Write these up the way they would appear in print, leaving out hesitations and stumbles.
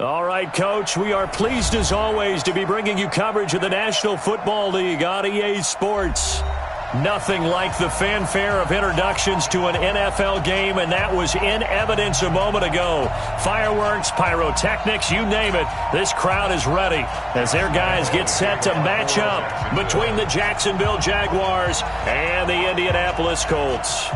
All right, Coach, we are pleased as always to be bringing you coverage of the National Football League on EA Sports. Nothing like the fanfare of introductions to an NFL game, and that was in evidence a moment ago. Fireworks, pyrotechnics, you name it, this crowd is ready as their guys get set to match up between the Jacksonville Jaguars and the Indianapolis Colts.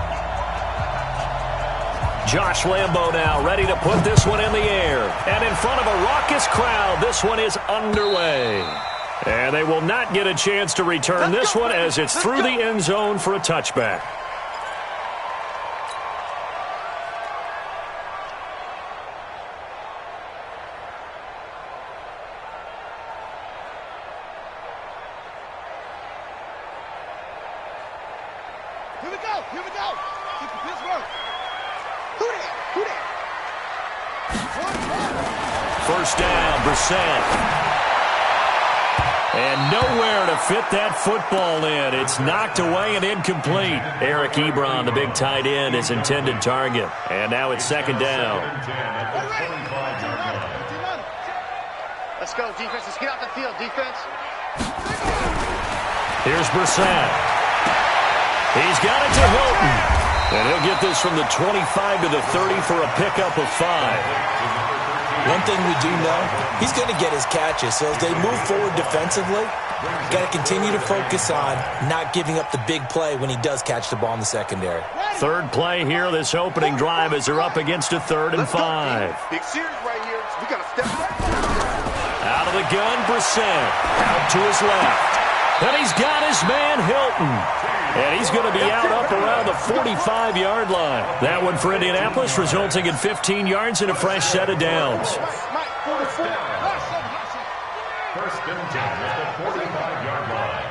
Josh Lambo now ready to put this one in the air. And in front of a raucous crowd, this one is underway. And they will not get a chance to return this one as it's through the end zone for a touchback. Here we go, here we go. Keep the Pittsburgh. First down, Brissett. And nowhere to fit that football in. It's knocked away and incomplete. Eric Ebron, the big tight end, his intended target. And now it's second down. Let's go, defense. Let's get out the field, defense. Here's Brissett. He's got it to Hilton. And he'll get this from the 25 to the 30 for a pickup of 5. One thing we do know, he's going to get his catches. So as they move forward defensively, got to continue to focus on not giving up the big play when he does catch the ball in the secondary. Third play here, this opening drive as they're up against a 3rd and 5. Big series right here. We got to step back. Out of the gun, Brissett. Out to his left. And he's got his man Hilton. And he's going to be out up around the 45-yard line. That one for Indianapolis, resulting in 15 yards and a fresh set of downs. First and 10 at the 45-yard line.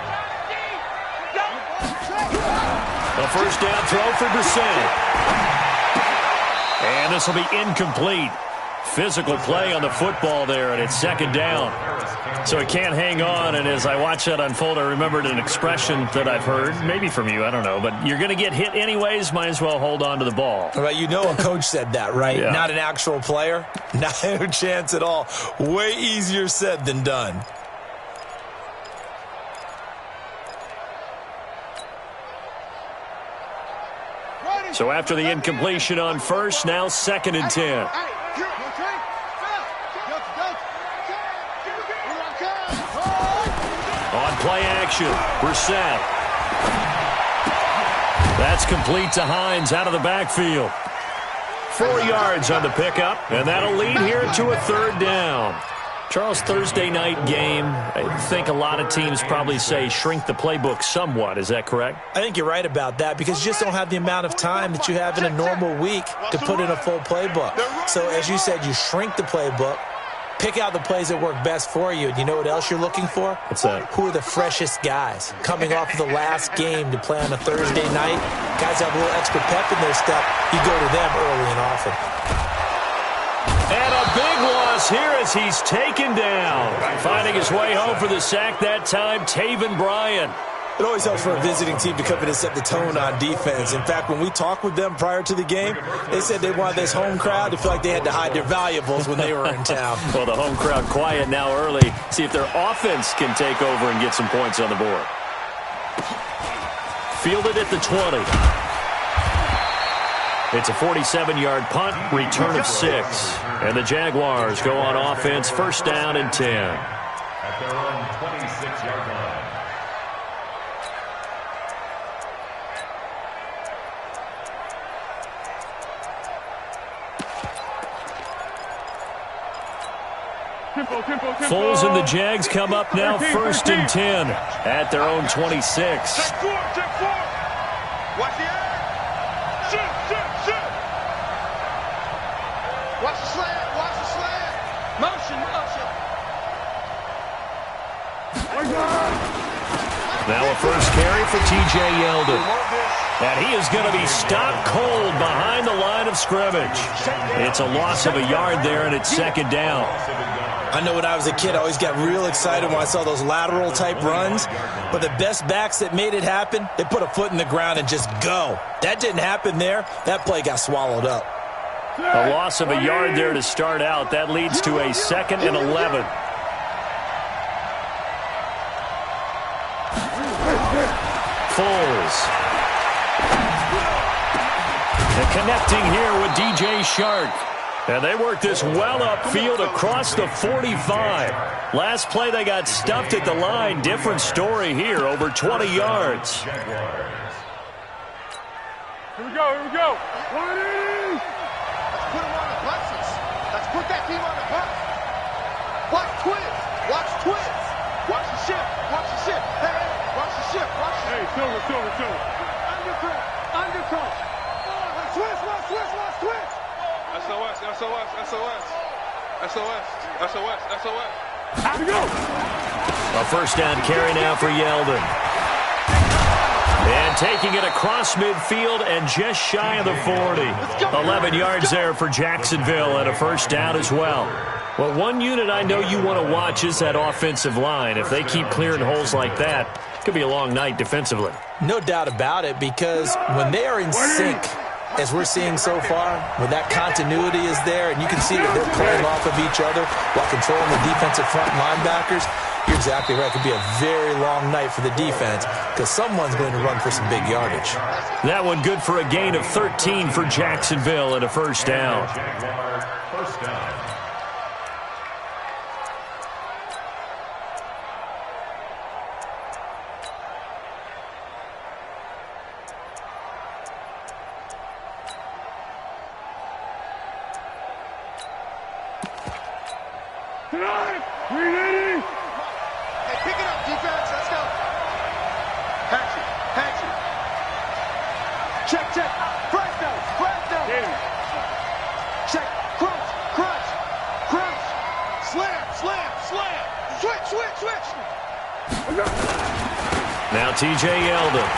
A first down throw for Brissett. And this will be incomplete. Physical play on the football there, and it's second down. So he can't hang on, and as I watch that unfold, I remembered an expression that I've heard, maybe from you, I don't know, but you're going to get hit anyways, might as well hold on to the ball. Right, you know a coach said that, right? Yeah. Not an actual player. No chance at all. Way easier said than done. So after the incompletion on first, now 2nd and 10. On play action, Brissett. That's complete to Hines out of the backfield. 4 yards on the pickup, and that'll lead here to a 3rd down. Charles, Thursday night game, I think a lot of teams probably say shrink the playbook somewhat. Is that correct? I think you're right about that because you just don't have the amount of time that you have in a normal week to put in a full playbook. So as you said, you shrink the playbook, pick out the plays that work best for you. And you know what else you're looking for? What's that? Who are the freshest guys coming off of the last game to play on a Thursday night? Guys have a little extra pep in their step. You go to them early and often. And a big loss loss here as he's taken down. Finding his way home for the sack that time, Taven Bryan. It always helps for a visiting team to come in and set the tone on defense. In fact, when we talked with them prior to the game, they said they wanted this home crowd to feel like they had to hide their valuables when they were in town. Well, the home crowd quiet now early. See if their offense can take over and get some points on the board. Fielded at the 20. It's a 47-yard punt, return of 6. And the Jaguars go on offense, first down and 10. At their own 26-yard line. Foles and the Jags come up now first and 10 at their own 26. Check four. Watch the air. Shoot. Watch the slant. Motion. Now a first carry for T.J. Yeldon. And he is going to be stopped cold behind the line of scrimmage. It's a loss of a yard there, and it's second down. I know when I was a kid, I always got real excited when I saw those lateral-type runs. But the best backs that made it happen, they put a foot in the ground and just go. That didn't happen there. That play got swallowed up. A loss of a yard there to start out. That leads to a second and 11. Foles. And connecting here with DJ Shark. And they work this well upfield across the 45. Last play they got stuffed at the line. Different story here, over 20 yards. Here we go. 180. Let's put them on the buses. Let's put that team on the bus. Watch twins. Watch the ship. Hey, watch the ship. Hey, silver. Undercross. Switch. SOS. Here we go. A first down carry now for Yeldon. And taking it across midfield and just shy of the 40. 11 yards there for Jacksonville and a first down as well. Well, one unit I know you want to watch is that offensive line. If they keep clearing holes like that, it could be a long night defensively. No doubt about it, because when they are in sync, as we're seeing so far, when that continuity is there and you can see that they're playing off of each other while controlling the defensive front linebackers, you're exactly right. It could be a very long night for the defense because someone's going to run for some big yardage. That one good for a gain of 13 for Jacksonville and a first down. First down. Hey, pick it up, defense. Let's go. Patch it. Check. Fresh down. Check. Crunch. Slam. Switch. Now T.J. Yeldon.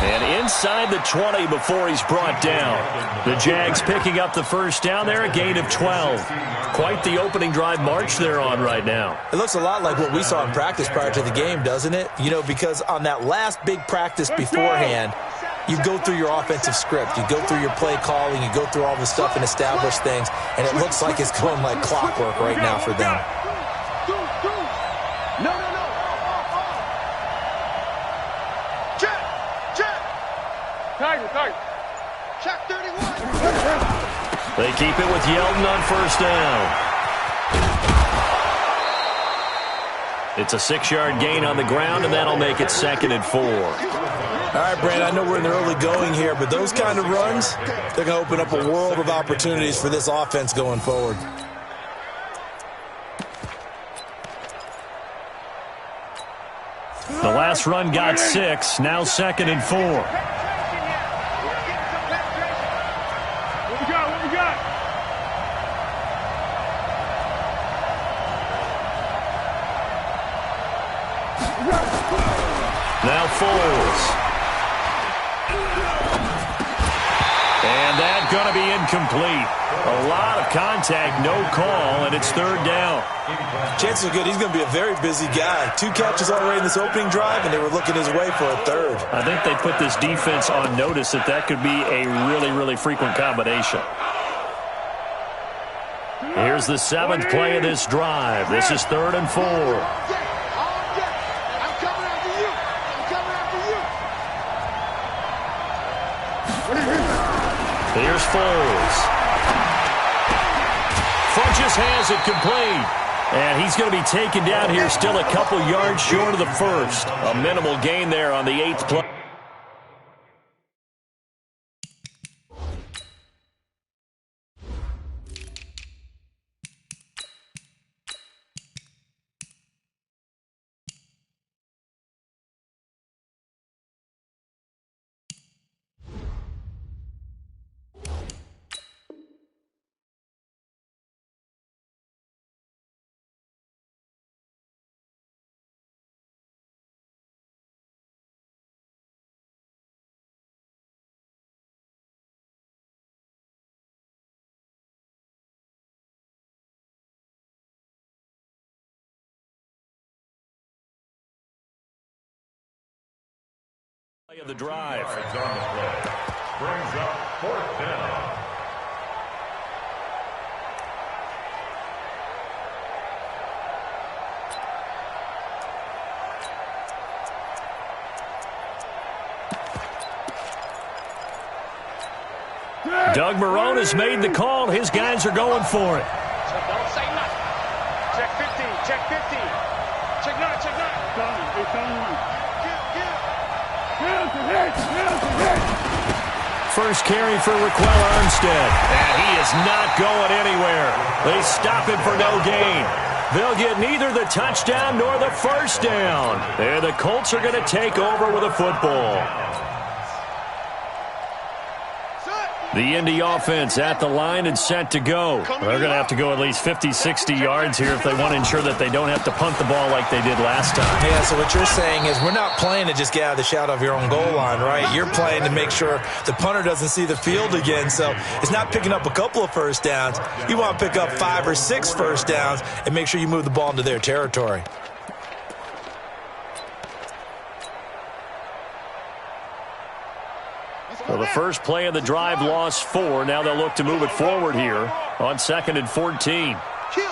And inside the 20 before he's brought down. The Jags picking up the first down there, a gain of 12. Quite the opening drive march they're on right now. It looks a lot like what we saw in practice prior to the game, doesn't it? You know, because on that last big practice beforehand, you go through your offensive script. You go through your play calling. You go through all the stuff and establish things. And it looks like it's going like clockwork right now for them. No. Check. Tiger. Check 31. They keep it with Yeldon on first down. It's a 6-yard gain on the ground, and that'll make it second and 4. All right, Brandon, I know we're in the early going here, but those kind of runs, they're going to open up a world of opportunities for this offense going forward. The last run got 6, now second and 4. What we got? Now Foles. And that going to be incomplete. A lot of contact, no call, and it's third down. Chances are good he's going to be a very busy guy. 2 catches already in this opening drive, and they were looking his way for a third. I think they put this defense on notice that could be a really, really frequent combination. Here's the 7th play of this drive. This is 3rd and 4. Here's Foles. Funches has it complete. And he's going to be taken down here, still a couple yards short of the first. A minimal gain there on the 8th play. Of the drive. On the play. Brings up 4th down. Doug Marrone has made the call. His guys are going for it. So don't say nothing. Check 15. Check 15. Check 9. Check 9. It's on 1. First carry for Raquel Armstead. And he is not going anywhere. They stop him for no gain. They'll get neither the touchdown nor the first down. And the Colts are going to take over with a football. The Indy offense at the line and set to go. They're going to have to go at least 50, 60 yards here if they want to ensure that they don't have to punt the ball like they did last time. Yeah, so what you're saying is we're not playing to just get out of the shadow of your own goal line, right? You're playing to make sure the punter doesn't see the field again. So it's not picking up a couple of first downs. You want to pick up 5 or 6 first downs and make sure you move the ball into their territory. Well, the first play of the drive lost 4. Now they'll look to move it forward here on 2nd and 14. Kill.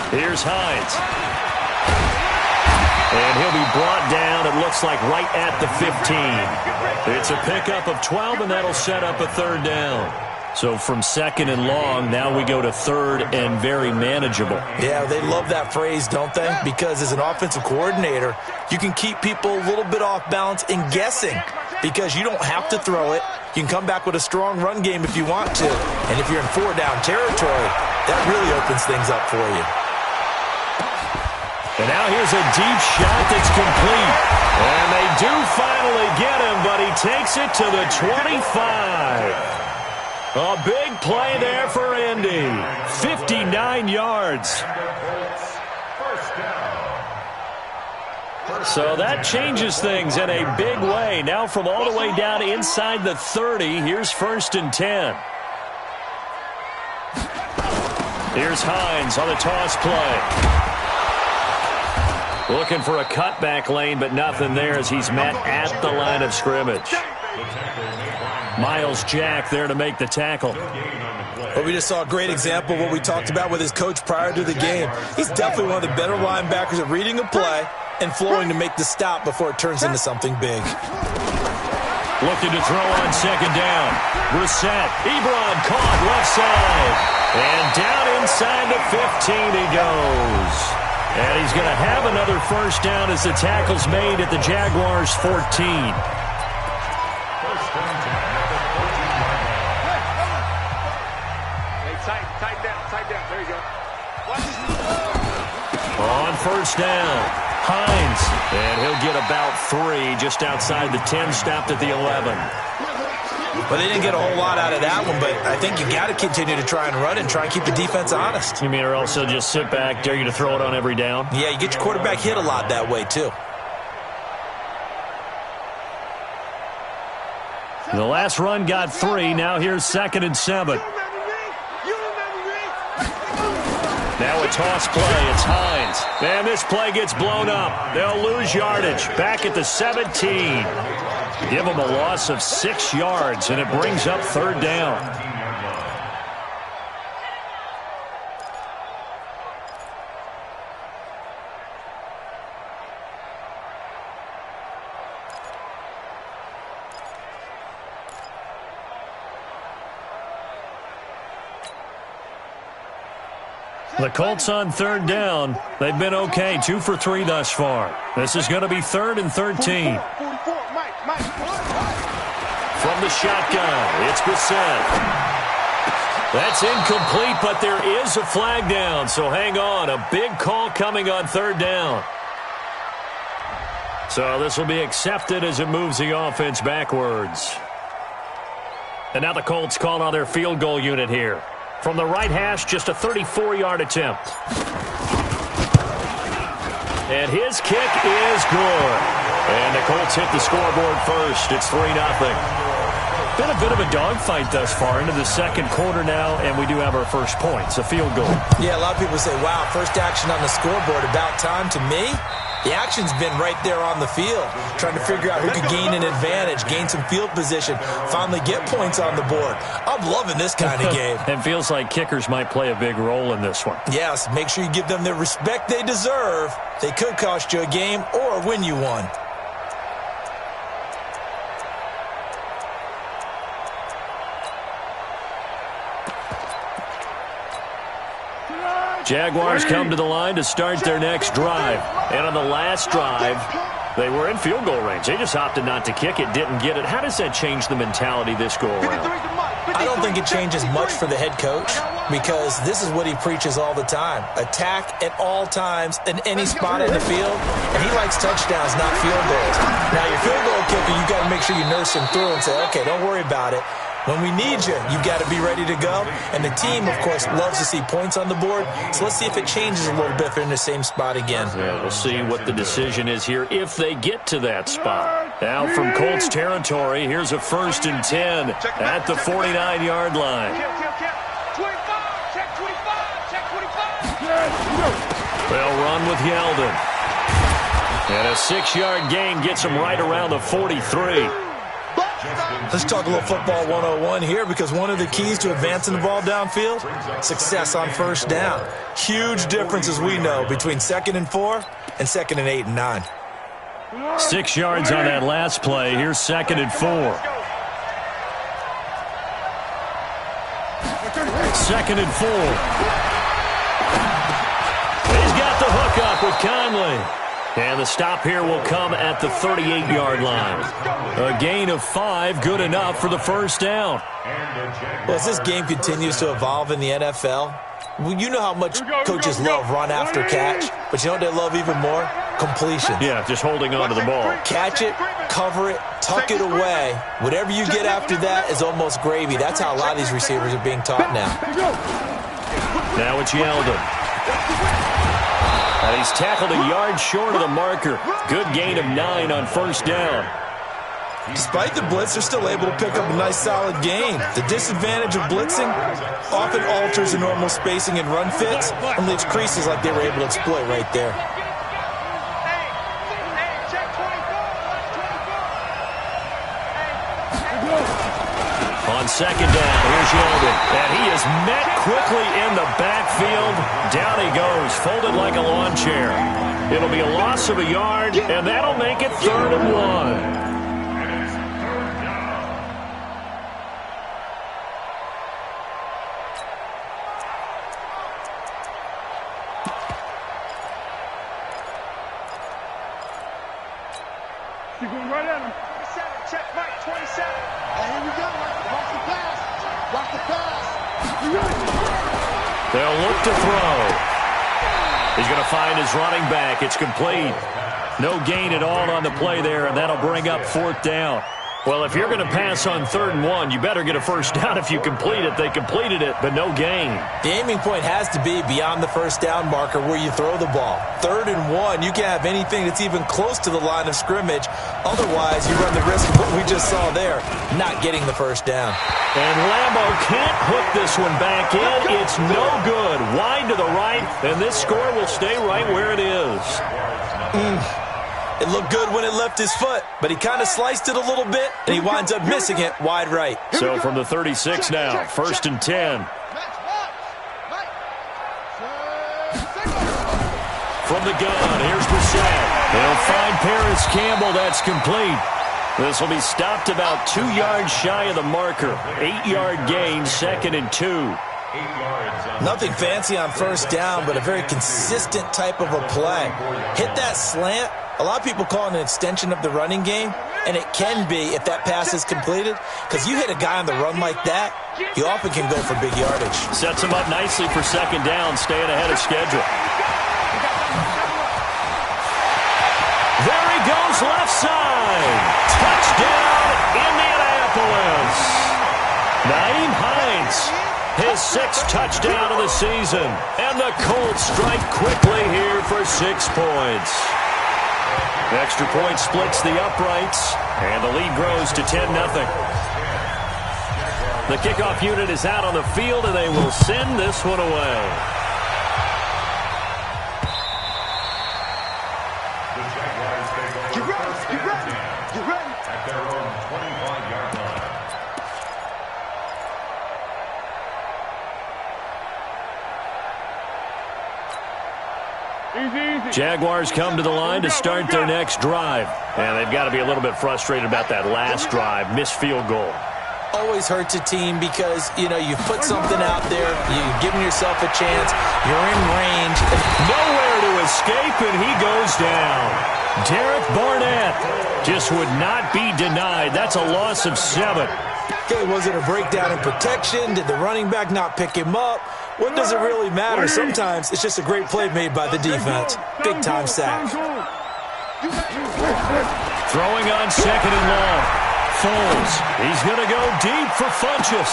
Here's Hines. And he'll be brought down, it looks like, right at the 15. It's a pickup of 12, and that'll set up a third down. So from 2nd and long, now we go to 3rd and very manageable. Yeah, they love that phrase, don't they? Because as an offensive coordinator, you can keep people a little bit off balance and guessing because you don't have to throw it. You can come back with a strong run game if you want to. And if you're in 4-down territory, that really opens things up for you. And now here's a deep shot that's complete. And they do finally get him, but he takes it to the 25. A big play there for Indy. 59 yards. So that changes things in a big way. Now from all the way down inside the 30, here's 1st and 10. Here's Hines on the toss play. Looking for a cutback lane, but nothing there as he's met at the line of scrimmage. Miles Jack there to make the tackle. Well, we just saw a great example of what we talked about with his coach prior to the game. He's definitely one of the better linebackers at reading a play and flowing to make the stop before it turns into something big. Looking to throw on 2nd down. Brissett. Ebron caught left side. And down inside the 15 he goes. And he's going to have another first down as the tackle's made at the Jaguars' 14. Tight down. There you go. On 1st down, Hines. And he'll get about 3 just outside the 10, stopped at the 11. Well, they didn't get a whole lot out of that one, but I think you got to continue to try and run and try and keep the defense honest. You mean or else they'll just sit back, dare you to throw it on every down? Yeah, you get your quarterback hit a lot that way, too. The last run got 3. Now here's 2nd and 7. Now a toss play. It's Hines. And this play gets blown up. They'll lose yardage. Back at the 17. Give them a loss of 6 yards, and it brings up 3rd down. The Colts on 3rd down. They've been okay, 2 for 3 thus far. This is going to be 3rd and 13. From the shotgun, it's Bissett. That's incomplete, but there is a flag down, so hang on. A big call coming on 3rd down. So this will be accepted as it moves the offense backwards. And now the Colts call on their field goal unit here. From the right hash, just a 34-yard attempt. And his kick is good. And the Colts hit the scoreboard first. It's 3-0. Been a bit of a dogfight thus far into the 2nd quarter now, and we do have our first points, a field goal. Yeah, a lot of people say, wow, first action on the scoreboard, about time. To me, the action's been right there on the field, trying to figure out who could gain an advantage, gain some field position, finally get points on the board. I'm loving this kind of game. It feels like kickers might play a big role in this one. Yes, make sure you give them the respect they deserve. They could cost you a game or win you one. Jaguars come to the line to start their next drive. And on the last drive, they were in field goal range. They just opted not to kick it, didn't get it. How does that change the mentality this go-around? I don't think it changes much for the head coach because this is what he preaches all the time. Attack at all times in any spot in the field, and he likes touchdowns, not field goals. Now, your field goal kicker, you got to make sure you nurse him through and say, okay, don't worry about it. When we need you, you got to be ready to go. And the team, of course, loves to see points on the board. So let's see if it changes a little bit if they're in the same spot again. Yeah, we'll see what the decision is here if they get to that spot. Now from Colts territory, here's a 1st and 10 at the 49-yard line. They'll run with Yeldon. And a 6-yard gain gets them right around the 43. Let's talk a little football 101 here because one of the keys to advancing the ball downfield, success on 1st down. Huge difference, as we know, between 2nd and 4 and 2nd and 8 and 9. 6 yards on that last play. Here's 2nd and 4. 2nd and 4. He's got the hook up with Conley. And the stop here will come at the 38-yard line. A gain of 5, good enough for the 1st down. Well, as this game continues to evolve in the NFL, you know how much coaches love run after catch, but you know what they love even more? Completion. Yeah, just holding on to the ball. Catch it, cover it, tuck it away. Whatever you get after that is almost gravy. That's how a lot of these receivers are being taught now. Now it's Yeldon. And he's tackled a yard short of the marker. Good gain of 9 on 1st down. Despite the blitz, they're still able to pick up a nice solid gain. The disadvantage of blitzing often alters the normal spacing and run fits and leaves creases like they were able to exploit right there. On 2nd down, here's Yeldon. And he is met quickly in the backfield. Down he goes, folded like a lawn chair. It'll be a loss of a yard, and that'll make it 3rd and 1. You're going right at him. 27, check, Mike, 27. And here we go, watch the pass. Watch the pass. They'll look to throw. He's going to find his running back. It's complete. No gain at all on the play there, and that'll bring up 4th down. Well, if you're going to pass on 3rd and 1, you better get a first down if you complete it. They completed it, but no gain. The aiming point has to be beyond the first down marker where you throw the ball. 3rd and 1, you can't have anything that's even close to the line of scrimmage. Otherwise, you run the risk of what we just saw there, not getting the first down. And Lambo can't hook this one back in. It's no good. Wide to the right, and this score will stay right where it is. It looked good when it left his foot, but he kind of sliced it a little bit, and he winds up missing it wide right. So from the 36 now, 1st and 10. From the gun, here's Brissett. They'll find Paris Campbell. That's complete. This will be stopped about 2 yards shy of the marker. 8-yard gain, 2nd and 2. Nothing fancy on first down, but a very consistent type of a play. Hit that slant. A lot of people call it an extension of the running game, and it can be if that pass is completed, because you hit a guy on the run like that, you often can go for big yardage. Sets him up nicely for 2nd down, staying ahead of schedule. There he goes, left side. Touchdown, Indianapolis. Nyheim Hines, his 6th touchdown of the season. And the Colts strike quickly here for 6 points. Extra point splits the uprights, and the lead grows to 10-0. The kickoff unit is out on the field, and they will send this one away. Get ready. At their own 25-yard line. Jaguars come to the line to start their next drive. And they've got to be a little bit frustrated about that last drive, missed field goal. Always hurts a team because, you've put something out there, you've given yourself a chance, you're in range. Nowhere to escape, and he goes down. Derek Barnett just would not be denied. That's a loss of 7. Okay, was it a breakdown in protection? Did the running back not pick him up? What does it really matter? Sometimes it's just a great play made by the defense. Big-time sack. Throwing on 2nd and long. Foles, he's going to go deep for Funchess.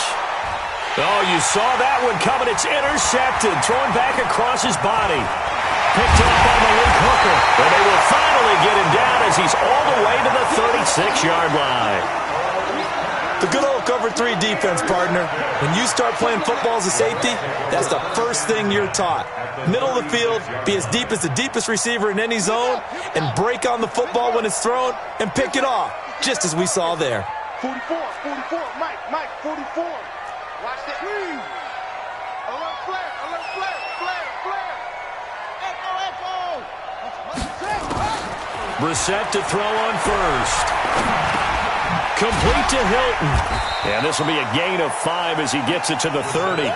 Oh, you saw that one coming. It's intercepted. Thrown back across his body. Picked up by Malik Hooker. And they will finally get him down as he's all the way to the 36-yard line. The good old cover 3 defense, partner. When you start playing football as a safety, that's the first thing you're taught. Middle of the field, be as deep as the deepest receiver in any zone, and break on the football when it's thrown and pick it off, just as we saw there. 44, Mike, 44. Watch that. Alert flare. Echo. Brissett to throw on first. Complete to Hilton. And this will be a gain of 5 as he gets it to the 30.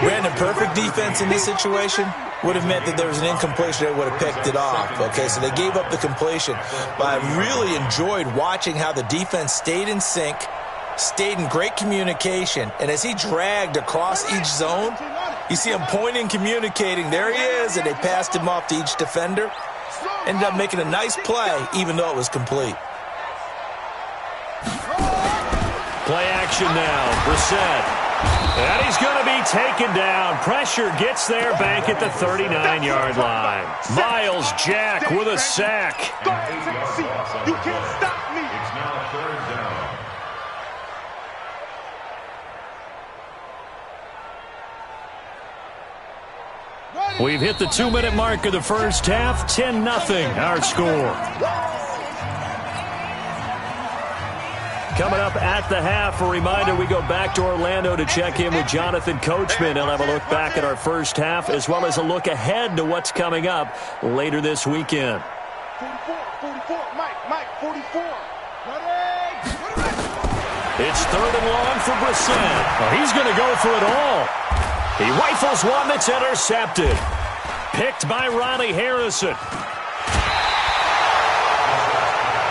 Brandon, perfect defense in this situation would have meant that there was an incompletion that would have picked it off. Okay, so they gave up the completion. But I really enjoyed watching how the defense stayed in sync, stayed in great communication, and as he dragged across each zone, you see him pointing, communicating. There he is, and they passed him off to each defender. Ended up making a nice play, even though it was complete. Play action now. Brissett. And he's going to be taken down. Pressure gets there back at the 39-yard line. Miles Jack with a sack. You can't stop me. It's now 3rd down. We've hit the 2-minute mark of the first half. 10-0 our score. Coming up at the half, a reminder, we go back to Orlando to check in with Jonathan Coachman. He'll have a look back at our first half as well as a look ahead to what's coming up later this weekend. 44, Mike, 44. It's 3rd and long for Brissett. Oh, he's going to go for it all. He rifles one that's intercepted. Picked by Ronnie Harrison.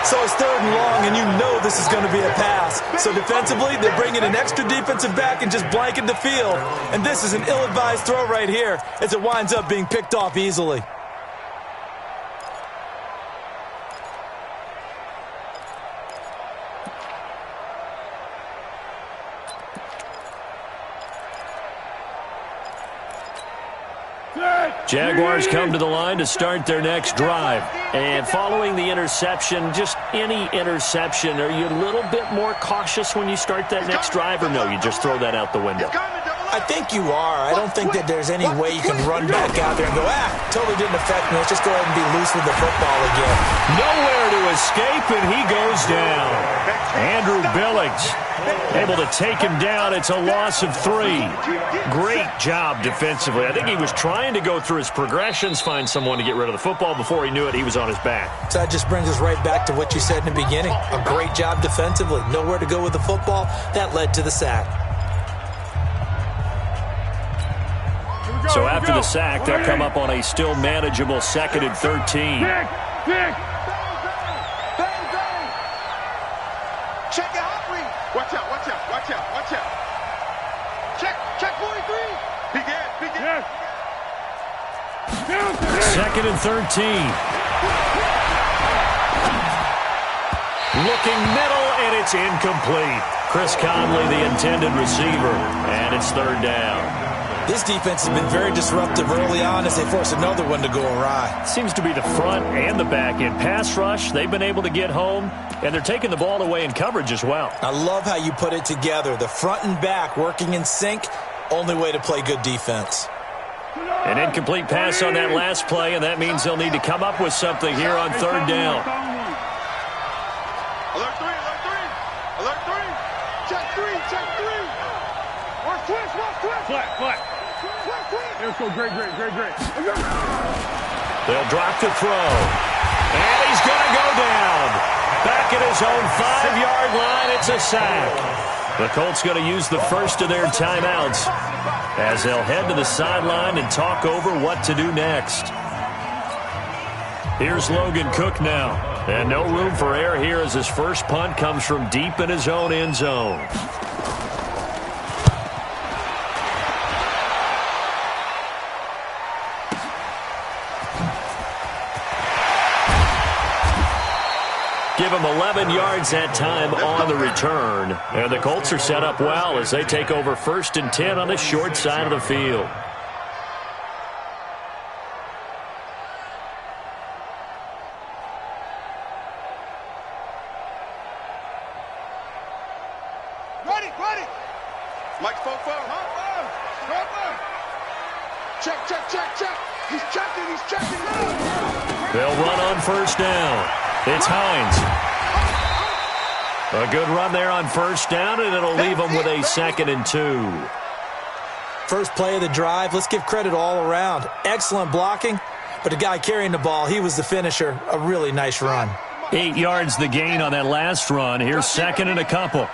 So it's 3rd and long, and you know this is going to be a pass. So defensively, they're bringing an extra defensive back and just blanking the field. And this is an ill-advised throw right here as it winds up being picked off easily. Jaguars come to the line to start their next drive. And following the interception, just any interception, are you a little bit more cautious when you start that next drive, or no, you just throw that out the window? I think you are. I don't think that there's any way you can run back out there and go, totally didn't affect me. Let's just go ahead and be loose with the football again. Nowhere to escape, and he goes down. Andrew Billings able to take him down. It's a loss of 3. Great job defensively. I think he was trying to go through his progressions, find someone to get rid of the football. Before he knew it, he was on his back. So that just brings us right back to what you said in the beginning. A great job defensively. Nowhere to go with the football. That led to the sack. So after the sack, they'll come up on a still manageable 2nd and 13. Check it out, Reed. Watch out, watch out, watch out, watch out. Check 43. Big head. 2nd and 13. Looking middle, and it's incomplete. Chris Conley, the intended receiver, and it's 3rd down. This defense has been very disruptive early on as they force another one to go awry. Seems to be the front and the back end. Pass rush, they've been able to get home, and they're taking the ball away in coverage as well. I love how you put it together. The front and back working in sync, only way to play good defense. An incomplete pass on that last play, and that means they'll need to come up with something here on 3rd down. Alert 3, alert 3. Alert 3. Check 3. Watch twist. Flat. Let's go, great. They'll drop to throw. And he's going to go down. Back at his own 5-yard line, it's a sack. The Colts going to use the first of their timeouts as they'll head to the sideline and talk over what to do next. Here's Logan Cook now. And no room for error here as his first punt comes from deep in his own end zone. Give him 11 yards that time on the return. And the Colts are set up well as they take over 1st and 10 on the short side of the field. Ready. Mike Fofo. Check. He's checking. They'll run on 1st down. It's Hines. A good run there on 1st down, and it'll leave them with a 2nd and 2. First play of the drive, let's give credit all around. Excellent blocking, but the guy carrying the ball, he was the finisher. A really nice run. 8 yards the gain on that last run. Here's 2nd and a couple.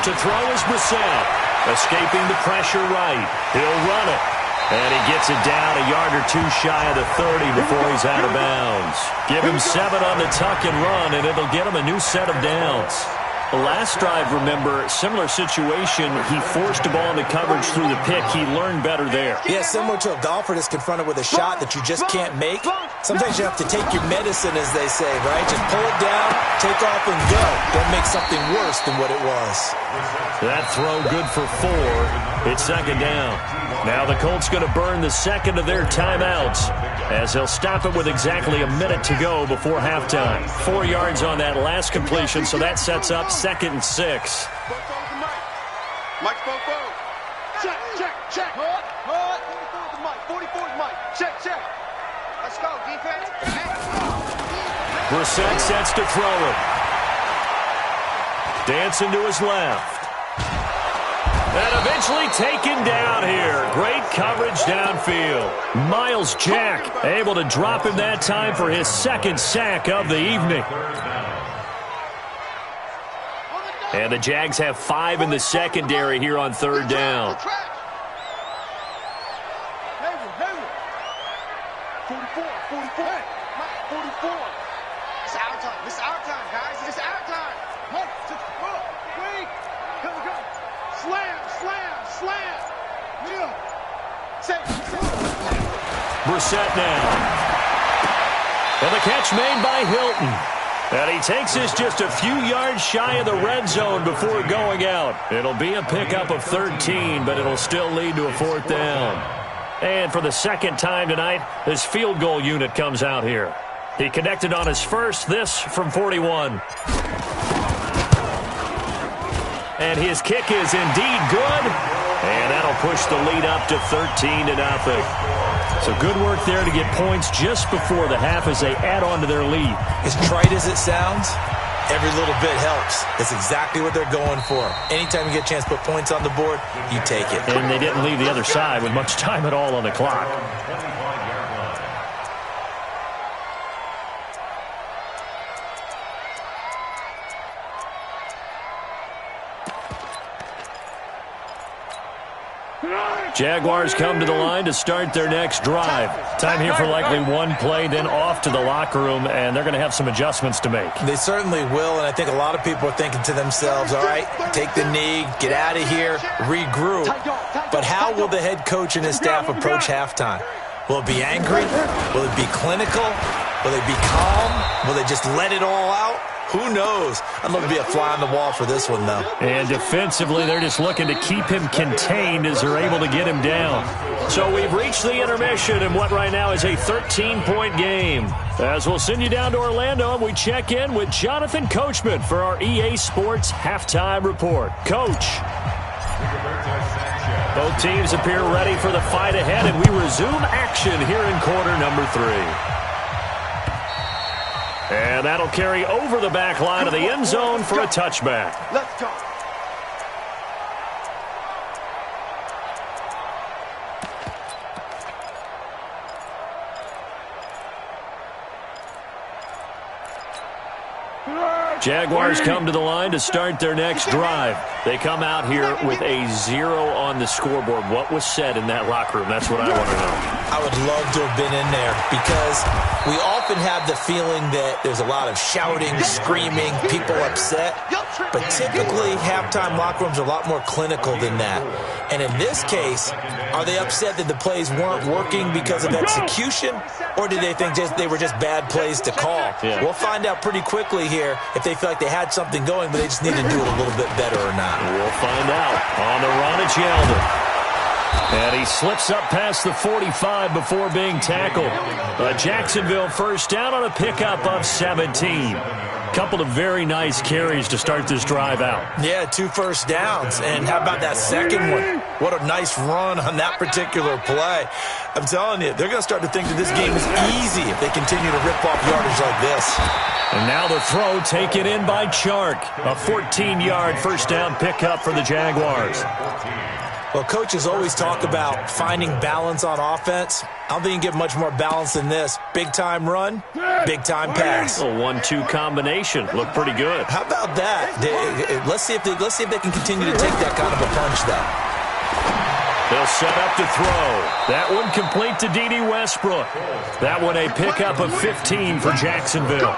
To throw is Brissett. Escaping the pressure right. He'll run it. And he gets it down a yard or 2 shy of the 30 before he's out of bounds. Give him 7 on the tuck and run, and it'll get him a new set of downs. The last drive, remember, similar situation. He forced the ball into coverage through the pick. He learned better there. Yeah, similar to a golfer that's confronted with a shot that you just can't make. Sometimes you have to take your medicine, as they say, right? Just pull it down, take off, and go. Don't make something worse than what it was. That throw good for 4. It's 2nd down. Now the Colts going to burn the 2nd of their timeouts as they'll stop it with exactly a minute to go before halftime. 4 yards on that last completion, so that sets up 2nd and 6. Mike Fofo. Check. Hold. 44's Mike. Check. Let's go, defense. Brissett sets to throw it. Dancing to his left. And eventually taken down here. Great coverage downfield. Miles Jack able to drop him that time for his 2nd sack of the evening. And the Jags have 5 in the secondary here on 3rd down. 44. It's our time, guys. It's our time. Wait. Go. Slam. Brissett now. And the catch made by Hilton. And he takes this just a few yards shy of the red zone before going out. It'll be a pickup of 13, but it'll still lead to a 4th down. And for the second time tonight, his field goal unit comes out here. He connected on his first, this from 41. And his kick is indeed good. And that'll push the lead up to 13-0. So good work there to get points just before the half as they add on to their lead. As trite as it sounds, every little bit helps. That's exactly what they're going for. Anytime you get a chance to put points on the board, you take it. And they didn't leave the other side with much time at all on the clock. Jaguars come to the line to start their next drive. Time here for likely one play, then off to the locker room, and they're going to have some adjustments to make. They certainly will, and I think a lot of people are thinking to themselves, all right, take the knee, get out of here, regroup. But how will the head coach and his staff approach halftime? Will it be angry? Will it be clinical? Will they be calm? Will they just let it all out? Who knows? I'd love to be a fly on the wall for this one, though. And defensively, they're just looking to keep him contained as they're able to get him down. So we've reached the intermission in what right now is a 13-point game. As we'll send you down to Orlando, and we check in with Jonathan Coachman for our EA Sports Halftime Report. Coach. Both teams appear ready for the fight ahead, and we resume action here in quarter number 3. And that'll carry over the back line of the end zone for a touchback. Let's go. Jaguars come to the line to start their next drive. They come out here with a 0 on the scoreboard. What was said in that locker room? That's what I want to know. I would love to have been in there because we often have the feeling that there's a lot of shouting, screaming, people upset. But typically, halftime locker rooms are a lot more clinical than that. And in this case, are they upset that the plays weren't working because of execution? Or do they think they were just bad plays to call? Yeah. We'll find out pretty quickly here if they feel like they had something going, but they just need to do it a little bit better or not. We'll find out on the run. It's Yeldon. And he slips up past the 45 before being tackled. Jacksonville first down on a pickup of 17. Couple of very nice carries to start this drive out. Yeah, 2 first downs. And how about that second one? What a nice run on that particular play. I'm telling you, they're going to start to think that this game is easy if they continue to rip off yardage like this. And now the throw taken in by Chark. A 14-yard first down pickup for the Jaguars. Well, coaches always talk about finding balance on offense. I don't think you can get much more balance than this. Big-time run, big-time pass. A 1-2 combination. Looked pretty good. How about that? Let's see if they can continue to take that kind of a punch, though. They'll set up to throw. That one complete to D.D. Westbrook. That one a pickup of 15 for Jacksonville.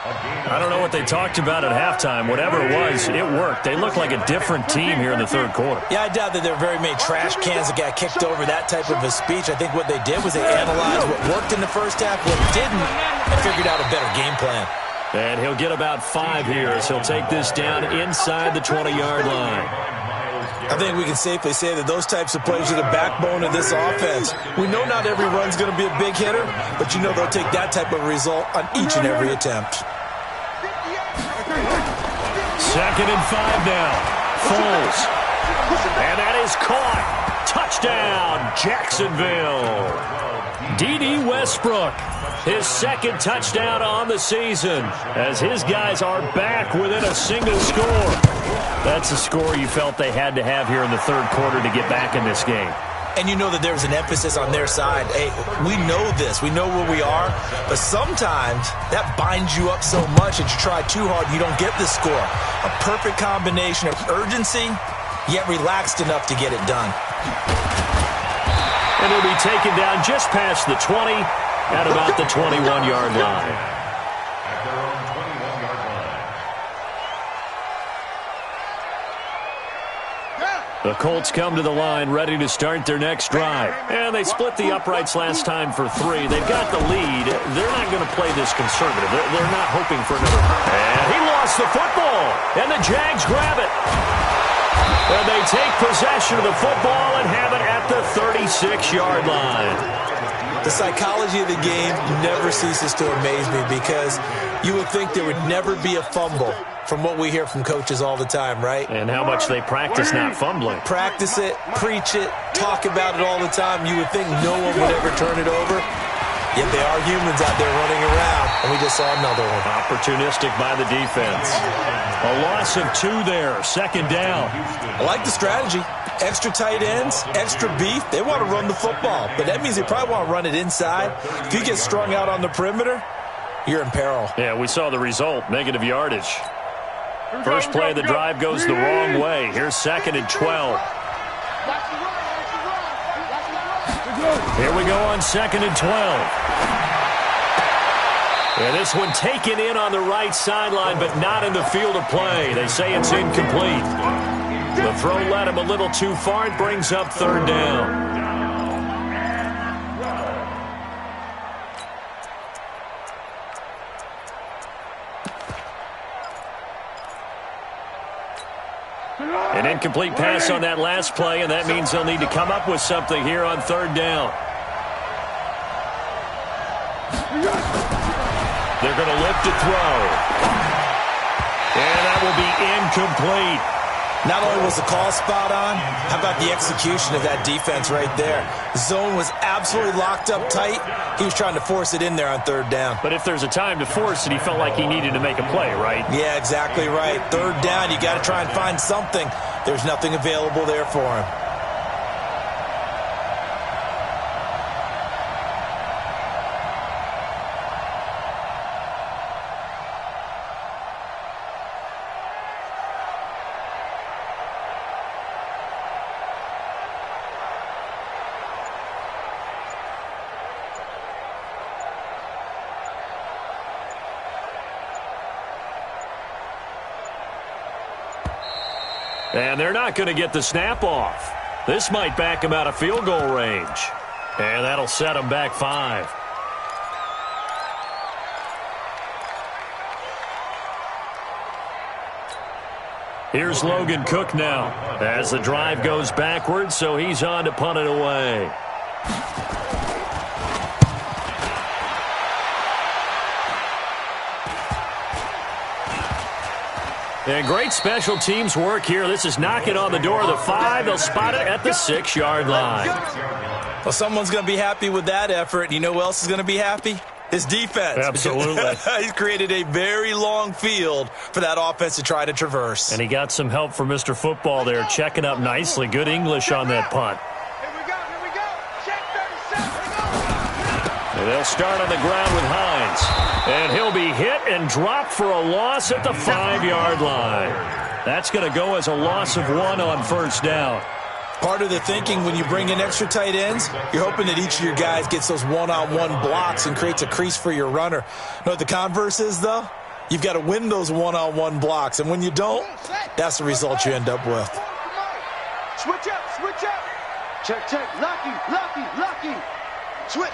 I don't know what they talked about at halftime. Whatever it was, it worked. They look like a different team here in the third quarter. Yeah, I doubt that there were very many trash cans that got kicked over that type of a speech. I think what they did was they analyzed what worked in the first half, what didn't, and figured out a better game plan. And he'll get about 5 here as he'll take this down inside the 20-yard line. I think we can safely say that those types of plays are the backbone of this offense. We know not every run's going to be a big hitter, but you know they'll take that type of result on each and every attempt. 2nd and 5 now. Foles. And that is caught. Touchdown, Jacksonville. D.D. Westbrook, his 2nd touchdown on the season as his guys are back within a single score. That's a score you felt they had to have here in the third quarter to get back in this game. And you know that there's an emphasis on their side. Hey, we know this. We know where we are. But sometimes that binds you up so much that you try too hard, you don't get the score. A perfect combination of urgency, yet relaxed enough to get it done. And he'll be taken down just past the 20 at about the 21-yard line. The Colts come to the line ready to start their next drive. And they split the uprights last time for 3. They've got the lead. They're not going to play this conservative. They're not hoping for another. And he lost the football. And the Jags grab it. And they take possession of the football and have it at the 36-yard line. The psychology of the game never ceases to amaze me because you would think there would never be a fumble from what we hear from coaches all the time, right? And how much they practice not fumbling. Practice it, preach it, talk about it all the time. You would think no one would ever turn it over. Yet they are humans out there running around, and we just saw another one. Opportunistic by the defense. A loss of 2 there, second down. I like the strategy. Extra tight ends, extra beef. They want to run the football, but that means they probably want to run it inside. If you get strung out on the perimeter, you're in peril. Yeah, we saw the result, negative yardage. First play of the drive goes the wrong way. Here's 2nd and 12. Here we go on 2nd and 12. And this one taken in on the right sideline, but not in the field of play. They say it's incomplete. The throw led him a little too far. It brings up 3rd down. An incomplete pass on that last play, and that means they'll need to come up with something here on 3rd down. They're going to lift to throw. And that will be incomplete. Not only was the call spot on, how about the execution of that defense right there? Zone was absolutely locked up tight. He was trying to force it in there on 3rd down. But if there's a time to force it, he felt like he needed to make a play, right? Yeah, exactly right. 3rd down, you got to try and find something. There's nothing available there for him. And they're not going to get the snap off. This might back him out of field goal range. And that'll set him back 5. Here's Logan Cook now as the drive goes backwards, so he's on to punt it away. And great special teams work here. This is knocking on the door of the 5. They'll spot it at the 6-yard line. Well, someone's going to be happy with that effort. You know who else is going to be happy? His defense. Absolutely. He's created a very long field for that offense to try to traverse. And he got some help from Mr. Football there, checking up nicely. Good English on that punt. Here we go. Check 37. And they'll start on the ground with Hines. And he'll be hit and dropped for a loss at the 5-yard line. That's going to go as a loss of 1 on 1st down. Part of the thinking when you bring in extra tight ends, you're hoping that each of your guys gets those one-on-one blocks and creates a crease for your runner. You know what the converse is, though? You've got to win those one-on-one blocks, and when you don't, that's the result you end up with. Switch up. Check. Lucky. Switch.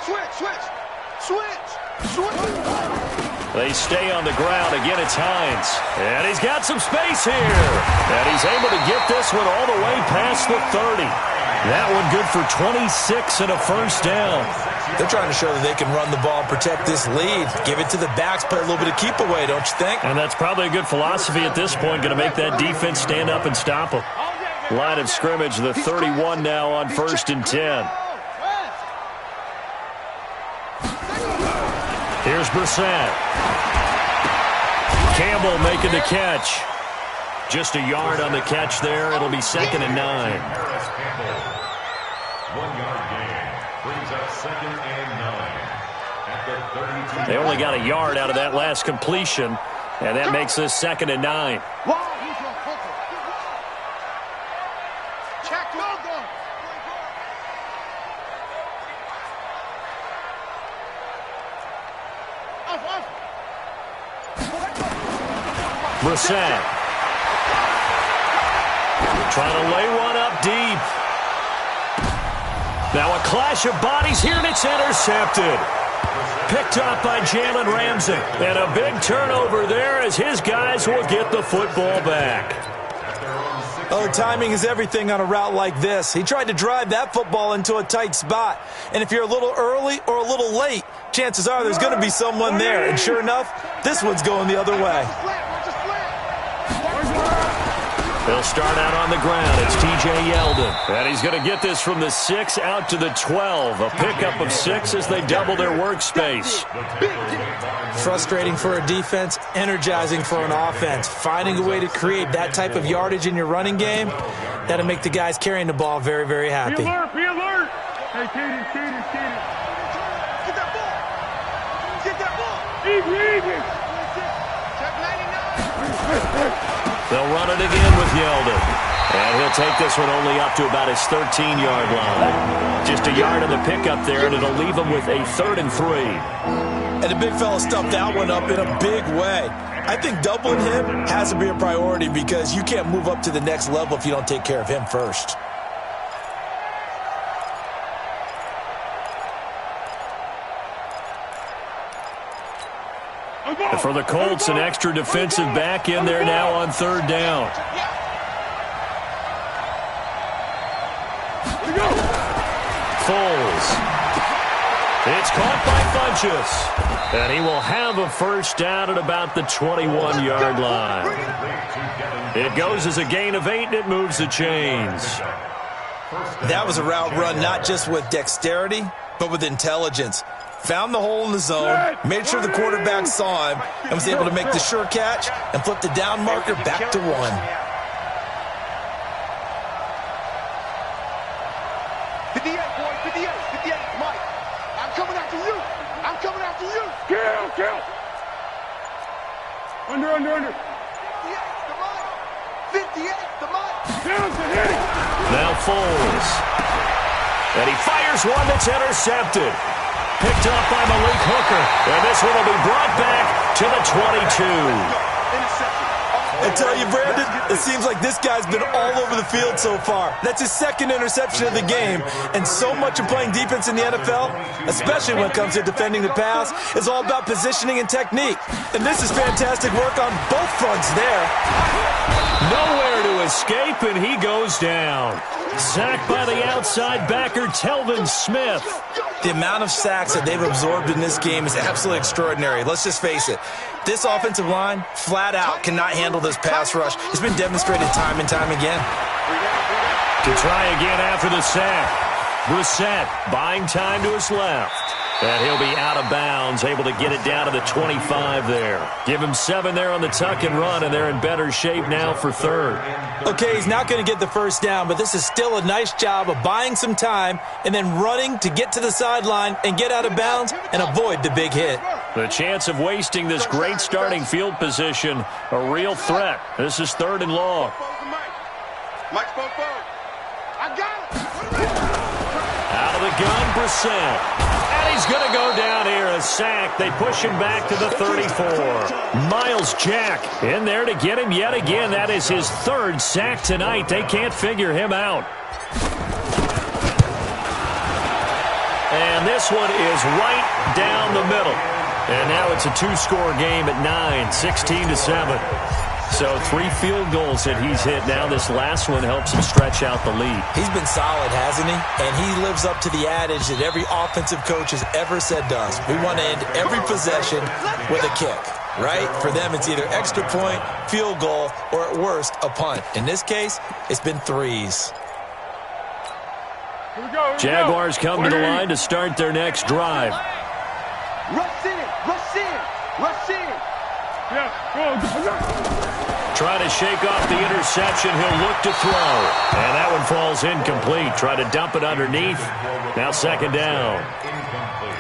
They stay on the ground. Again, it's Hines. And he's got some space here. And he's able to get this one all the way past the 30. That one good for 26 and a 1st down. They're trying to show that they can run the ball and protect this lead. Give it to the backs, play a little bit of keep away, don't you think? And that's probably a good philosophy at this point. Going to make that defense stand up and stop them. Line of scrimmage, the 31 now on 1st and 10. Here's Brissett. Campbell making the catch. Just a yard on the catch there. It'll be 2nd and 9. 1-yard gain brings up 2nd and 9 at the 32. They only got a yard out of that last completion, and that makes this 2nd and 9. Check. Brissett Trying to lay one up deep. Now a clash of bodies here, and it's intercepted. Picked up by Jalen Ramsey. And a big turnover there as his guys will get the football back. Oh, timing is everything on a route like this. He tried to drive that football into a tight spot. And if you're a little early or a little late, chances are there's going to be someone there. And sure enough, this one's going the other way. They'll start out on the ground. It's T.J. Yeldon. And he's going to get this from the 6 out to the 12. A pickup of 6 as they double their workspace. Frustrating for a defense, energizing for an offense. Finding a way to create that type of yardage in your running game, that'll make the guys carrying the ball very, very happy. Be alert, be alert. Hey, Katie. Get that ball. Get that ball. Easy. Check 99. They'll run it again with Yeldon. And he'll take this one only up to about his 13-yard line. Just a yard on the pickup there, and it'll leave him with a 3rd and 3. And the big fella stuffed that one up in a big way. I think doubling him has to be a priority because you can't move up to the next level if you don't take care of him first. And for the Colts, an extra defensive back in there now on 3rd down. Foles. It's caught by Funchess. And he will have a first down at about the 21-yard line. It goes as a gain of 8, and it moves the chains. That was a route run not just with dexterity, but with intelligence. Found the hole in the zone, made sure the quarterback saw him, and was able to make the sure catch and flip the down marker back to 1. 58, boy, 58, Mike. I'm coming after you. Kill. Under. 58, the Mike. Down to hit it. Now Foles. And he fires one that's intercepted. Picked up by Malik Hooker. And this one will be brought back to the 22. I tell you, Brandon, it seems like this guy's been all over the field so far. That's his 2nd interception of the game. And so much of playing defense in the NFL, especially when it comes to defending the pass, is all about positioning and technique. And this is fantastic work on both fronts there. Nowhere to escape, and he goes down. Sacked by the outside backer, Telvin Smith. The amount of sacks that they've absorbed in this game is absolutely extraordinary. Let's just face it. This offensive line, flat out, cannot handle this pass rush. It's been demonstrated time and time again. To try again after the sack. Brissett buying time to his left. And he'll be out of bounds, able to get it down to the 25 there. Give him 7 there on the tuck and run, and they're in better shape now for 3rd. Okay, he's not going to get the first down, but this is still a nice job of buying some time and then running to get to the sideline and get out of bounds and avoid the big hit. The chance of wasting this great starting field position, a real threat. This is 3rd and long. Mike spoke forward. I got it. Out of the gun, Brissett. And he's going to go down here, a sack. They push him back to the 34. Miles Jack in there to get him yet again. That is his 3rd sack tonight. They can't figure him out. And this one is right down the middle. And now it's a 2-score game at 9, 16-7. So 3 field goals that he's hit. Now this last one helps him stretch out the lead. He's been solid, hasn't he? And he lives up to the adage that every offensive coach has ever said to us. We want to end every possession with a kick, right? For them, it's either extra point, field goal, or at worst, a punt. In this case, it's been 3s. Here we go. Jaguars come to the line to start their next drive. Rush in. Yeah, go. Try to shake off the interception. He'll look to throw. And that one falls incomplete. Try to dump it underneath. Now 2nd down.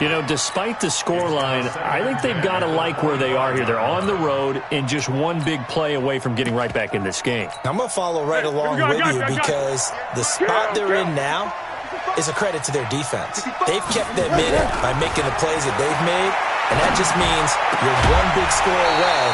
You know, despite the scoreline, I think they've got to like where they are here. They're on the road and just one big play away from getting right back in this game. I'm going to follow right along with you because the spot they're in now is a credit to their defense. They've kept them in it by making the plays that they've made, and that just means you're one big score away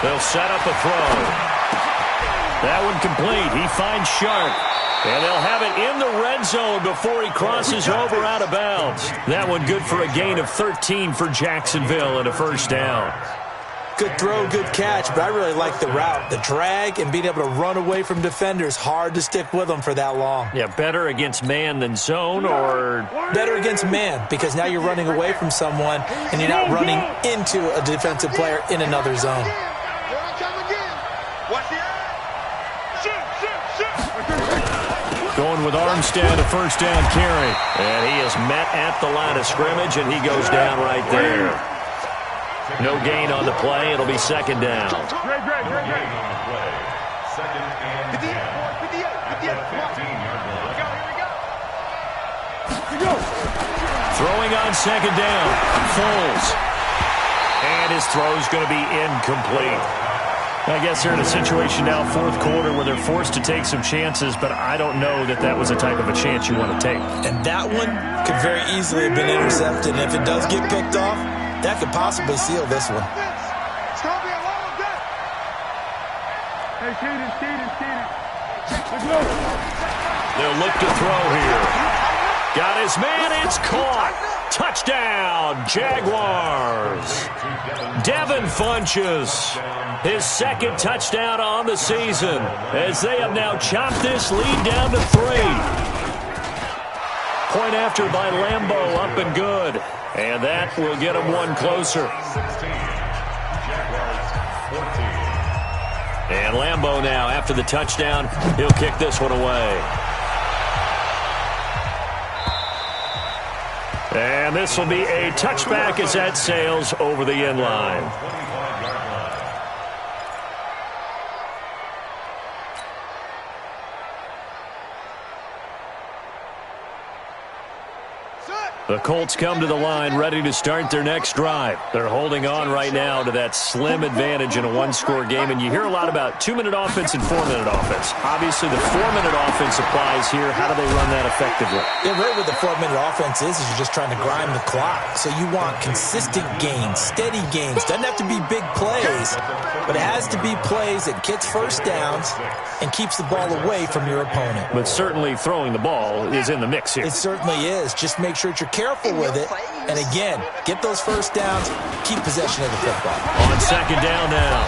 They'll set up a throw. That one complete. He finds Sharp. And they'll have it in the red zone before he crosses over out of bounds. That one good for a gain of 13 for Jacksonville and a first down. Good throw, good catch, but I really like the route. The drag and being able to run away from defenders, hard to stick with them for that long. Yeah, better against man than zone, or? Better against man, because now you're running away from someone and you're not running into a defensive player in another zone. Going with Armstead, a first down carry. And he is met at the line of scrimmage, and he goes down right there. No gain on the play. It'll be second down. Throwing on second down. Foles. And his throw's going to be incomplete. I guess they're in a situation now, fourth quarter, where they're forced to take some chances, but I don't know that that was the type of a chance you want to take. And that one could very easily have been intercepted. And if it does get picked off, that could possibly seal this one. It's going to be a long day. Hey, Keaton. Let's go. They'll look to throw here. Got his man. It's caught. Touchdown, Jaguars. Devin Funchess, his second touchdown on the season, as they have now chopped this lead down to 3. Point after by Lambeau, up and good. And that will get him one closer. And Lambeau now, after the touchdown, he'll kick this one away. And this will be a touchback as that sails over the end line. The Colts come to the line ready to start their next drive. They're holding on right now to that slim advantage in a one-score game, and you hear a lot about 2-minute offense and 4-minute offense. Obviously, the 4-minute offense applies here. How do they run that effectively? Yeah, really what the 4-minute offense is you're just trying to grind the clock. So you want consistent gains, steady gains. Doesn't have to be big plays, but it has to be plays that gets first downs and keeps the ball away from your opponent. But certainly throwing the ball is in the mix here. It certainly is. Just make sure that you're careful with it. And again, get those first downs, keep possession of the football. On second down now,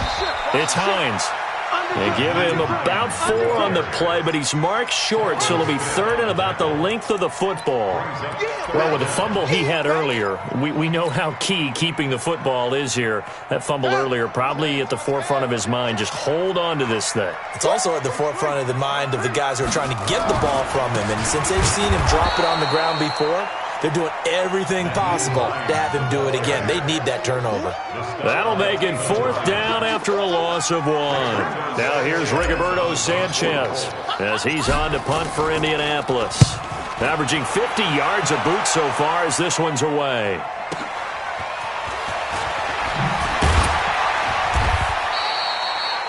it's Hines. They give him about 4 on the play, but he's marked short, so it'll be third and about the length of the football. Well, with the fumble he had earlier, we know how key keeping the football is here. That fumble earlier probably at the forefront of his mind. Just hold on to this thing. It's also at the forefront of the mind of the guys who are trying to get the ball from him. And since they've seen him drop it on the ground before, they're doing everything possible to have him do it again. They need that turnover. That'll make it fourth down after a loss of 1. Now here's Rigoberto Sanchez as he's on to punt for Indianapolis. Averaging 50 yards a boot so far as this one's away.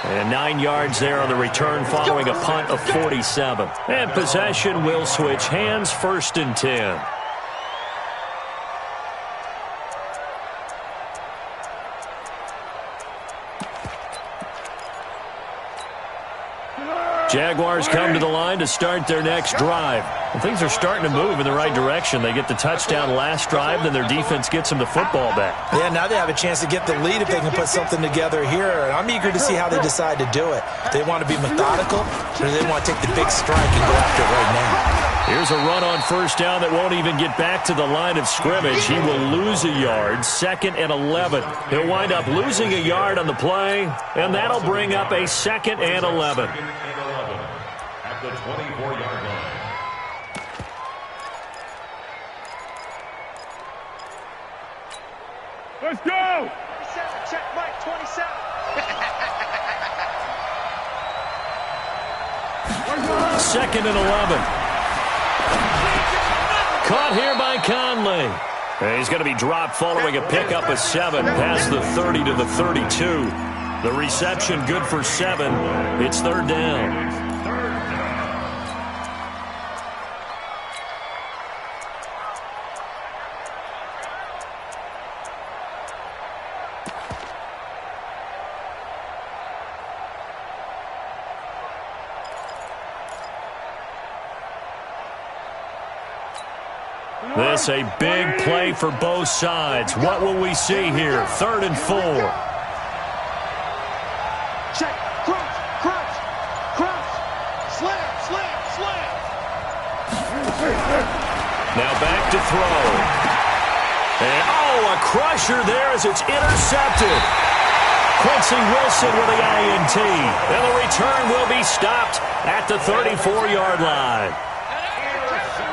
And 9 yards there on the return following a punt of 47. And possession will switch hands, 1st and 10. Jaguars come to the line to start their next drive. And things are starting to move in the right direction. They get the touchdown last drive, then their defense gets them the football back. Yeah, now they have a chance to get the lead if they can put something together here. And I'm eager to see how they decide to do it. Do they want to be methodical, or do they want to take the big strike and go after it right now? Here's a run on first down that won't even get back to the line of scrimmage. He will lose a yard, 2nd and 11. He'll wind up losing a yard on the play, and that'll bring up a 2nd and 11. At the 24-yard line. Let's go! 27, check Mike, 27. Second and 11. Caught here by Conley. And he's going to be dropped following a pickup of 7 past the 30 to the 32. The reception good for 7. It's 3rd down. This a big play for both sides. What will we see here? 3rd and 4. Check. Crunch. Crunch. Crunch. Slam. Slam. Slam. Now back to throw. And, a crusher there as it's intercepted. Quincy Wilson with the INT. And the return will be stopped at the 34-yard line.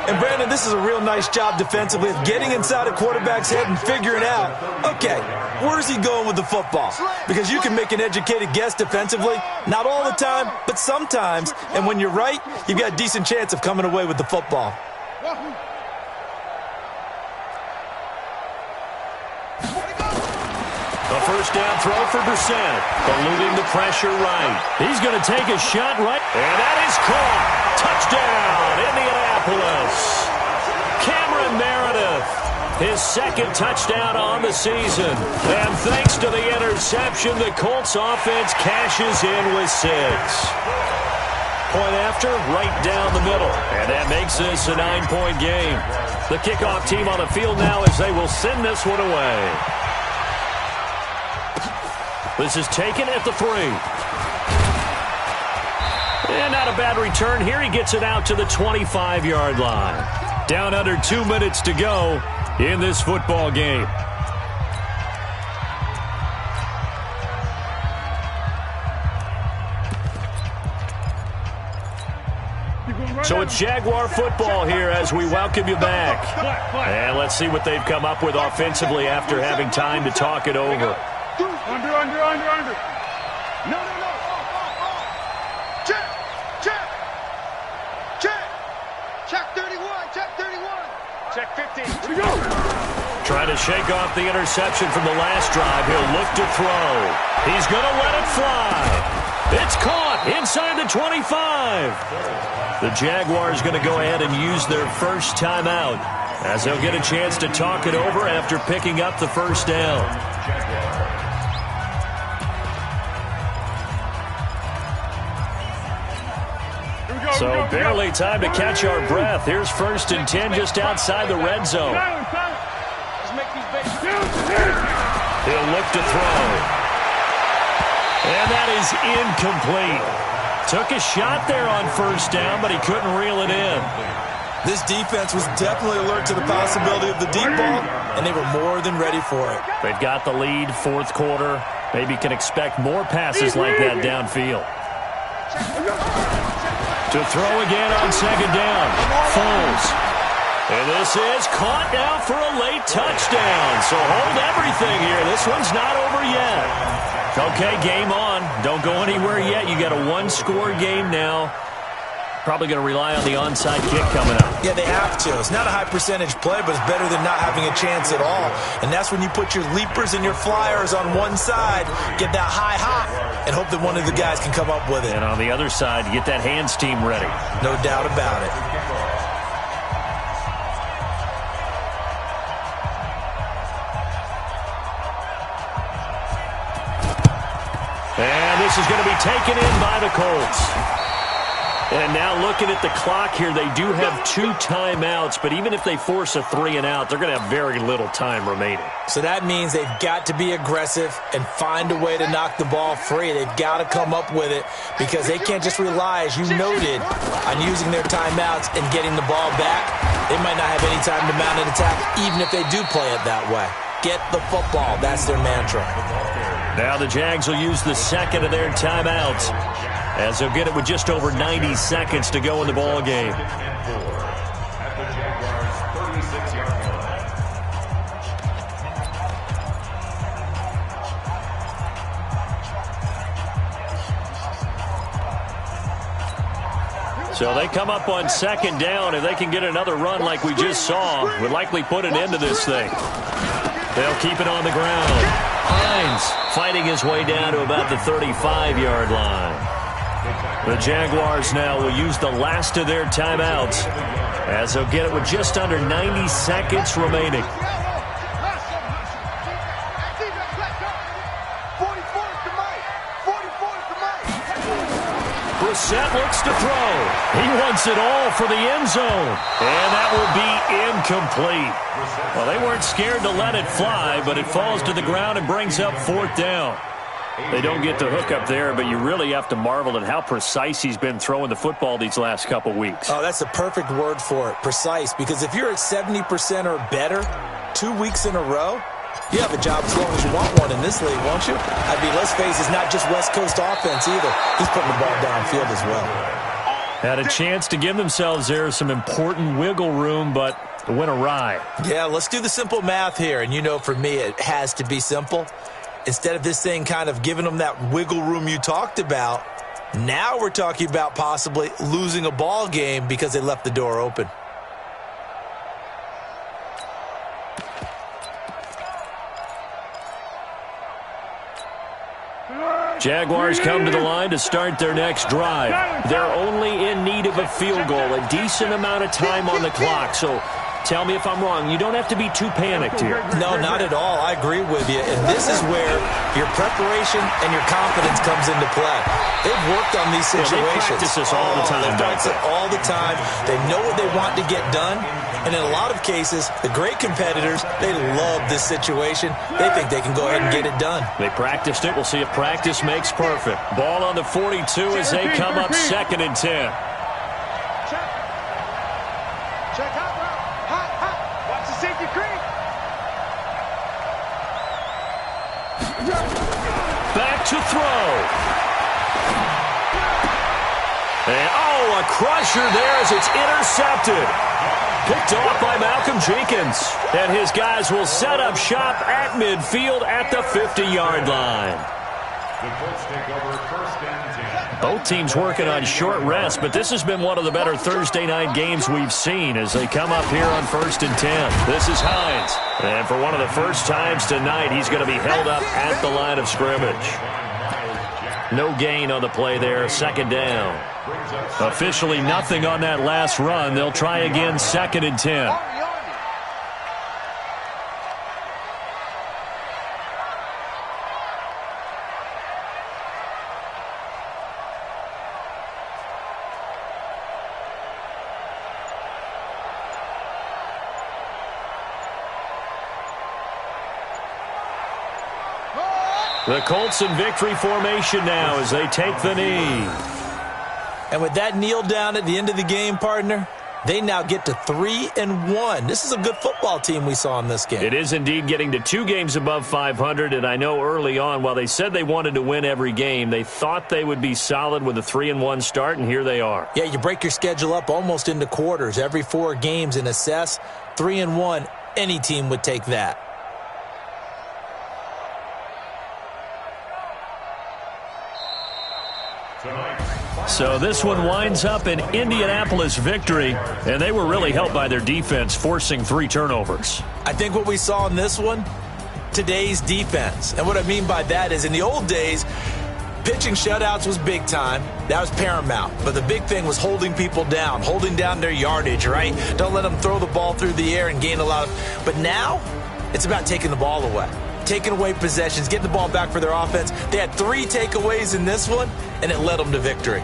And, Brandon, this is a real nice job defensively of getting inside a quarterback's head and figuring out, okay, where's he going with the football? Because you can make an educated guess defensively, not all the time, but sometimes. And when you're right, you've got a decent chance of coming away with the football. The first down throw for Brissett, eluding the pressure right. He's going to take a shot right, and that is caught. Touchdown, Indianapolis. Cameron Meredith, his 2nd touchdown on the season. And thanks to the interception, the Colts offense cashes in with 6. Point after, right down the middle. And that makes this a 9-point game. The kickoff team on the field now as they will send this one away. This is taken at the 3. And not a bad return here. He gets it out to the 25-yard line. Down under 2 minutes to go in this football game. So it's Jaguar football here as we welcome you back. And let's see what they've come up with offensively after having time to talk it over. Under. No. Check. Check 31. Check 31. Check 15. Where'd he go? Trying to shake off the interception from the last drive. He'll look to throw. He's going to let it fly. It's caught inside the 25. The Jaguars going to go ahead and use their first timeout as they'll get a chance to talk it over after picking up the first down. So barely time to catch our breath. Here's 1st and 10 just outside the red zone. He'll look to throw. And that is incomplete. Took a shot there on 1st down, but he couldn't reel it in. This defense was definitely alert to the possibility of the deep ball, and they were more than ready for it. They've got the lead, 4th quarter. Maybe can expect more passes like that downfield. To throw again on 2nd down. Foles. And this is caught now for a late touchdown. So hold everything here. This one's not over yet. Okay, game on. Don't go anywhere yet. You got a 1-score game now. Probably going to rely on the onside kick coming up. Yeah, they have to. It's not a high percentage play, but it's better than not having a chance at all. And that's when you put your leapers and your flyers on one side, get that high hop, and hope that one of the guys can come up with it. And on the other side, get that hands team ready. No doubt about it. And this is going to be taken in by the Colts. And now looking at the clock here, they do have 2 timeouts, but even if they force a 3 and out, they're going to have very little time remaining. So that means they've got to be aggressive and find a way to knock the ball free. They've got to come up with it because they can't just rely, as you noted, on using their timeouts and getting the ball back. They might not have any time to mount an attack, even if they do play it that way. Get the football. That's their mantra. Now the Jags will use the 2nd of their timeouts, as they'll get it with just over 90 seconds to go in the ball game. So they come up on 2nd down. If they can get another run like we just saw, would likely put an end to this thing. They'll keep it on the ground. Hines fighting his way down to about the 35-yard line. The Jaguars now will use the last of their timeouts as they'll get it with just under 90 seconds remaining. set, looks to throw. He wants it all for the end zone. And that will be incomplete. Well, they weren't scared to let it fly, but it falls to the ground and brings up 4th down. They don't get the hook up there, but you really have to marvel at how precise he's been throwing the football these last couple weeks. Oh, that's a perfect word for it, precise, because if you're at 70% or better 2 weeks in a row, you have a job as long as you want one in this league, won't you? I mean, let's face it, it's not just West Coast offense either. He's putting the ball downfield as well. Had a chance to give themselves there some important wiggle room, but it went awry. Yeah, let's do the simple math here, and you know for me it has to be simple. Instead of this thing kind of giving them that wiggle room you talked about, now we're talking about possibly losing a ball game because they left the door open. Jaguars come to the line to start their next drive. They're only in need of a field goal, a decent amount of time on the clock. So tell me if I'm wrong. You don't have to be too panicked here. No, not at all. I agree with you. And this is where your preparation and your confidence comes into play. They've worked on these situations. Yeah, they practice this all the time. They practice it all the time. They know what they want to get done. And in a lot of cases, the great competitors, they love this situation. They think they can go ahead and get it done. They practiced it. We'll see if practice makes perfect. Ball on the 42 as they come up 2nd and 10. Check out, bro. Hot. Watch the safety creep. Back to throw. And, a crusher there as it's intercepted. Picked off by Malcolm Jenkins. And his guys will set up shop at midfield at the 50-yard line. The Colts take over 1st and 10. Both teams working on short rest, but this has been one of the better Thursday night games we've seen as they come up here on 1st and 10. This is Hines. And for one of the first times tonight, he's going to be held up at the line of scrimmage. No gain on the play there, 2nd down. Officially nothing on that last run. They'll try again 2nd and 10. The Colts in victory formation now as they take the knee. And with that kneel down at the end of the game, partner, they now get to 3-1. This is a good football team we saw in this game. It is indeed getting to 2 games above 500, and I know early on, while they said they wanted to win every game, they thought they would be solid with a 3-1 start, and here they are. Yeah, you break your schedule up almost into quarters, every 4 games, and assess 3-1. Any team would take that. So this one winds up an Indianapolis victory, and they were really helped by their defense, forcing 3 turnovers. I think what we saw in this one, today's defense. And what I mean by that is in the old days, pitching shutouts was big time. That was paramount. But the big thing was holding people down, holding down their yardage, right? Don't let them throw the ball through the air and gain a lot of... But now, it's about taking the ball away. Taking away possessions, getting the ball back for their offense. They had 3 takeaways in this one, and it led them to victory.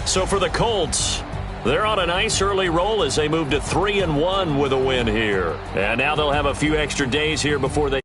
So for the Colts, they're on a nice early roll as they move to 3-1 with a win here. And now they'll have a few extra days here before they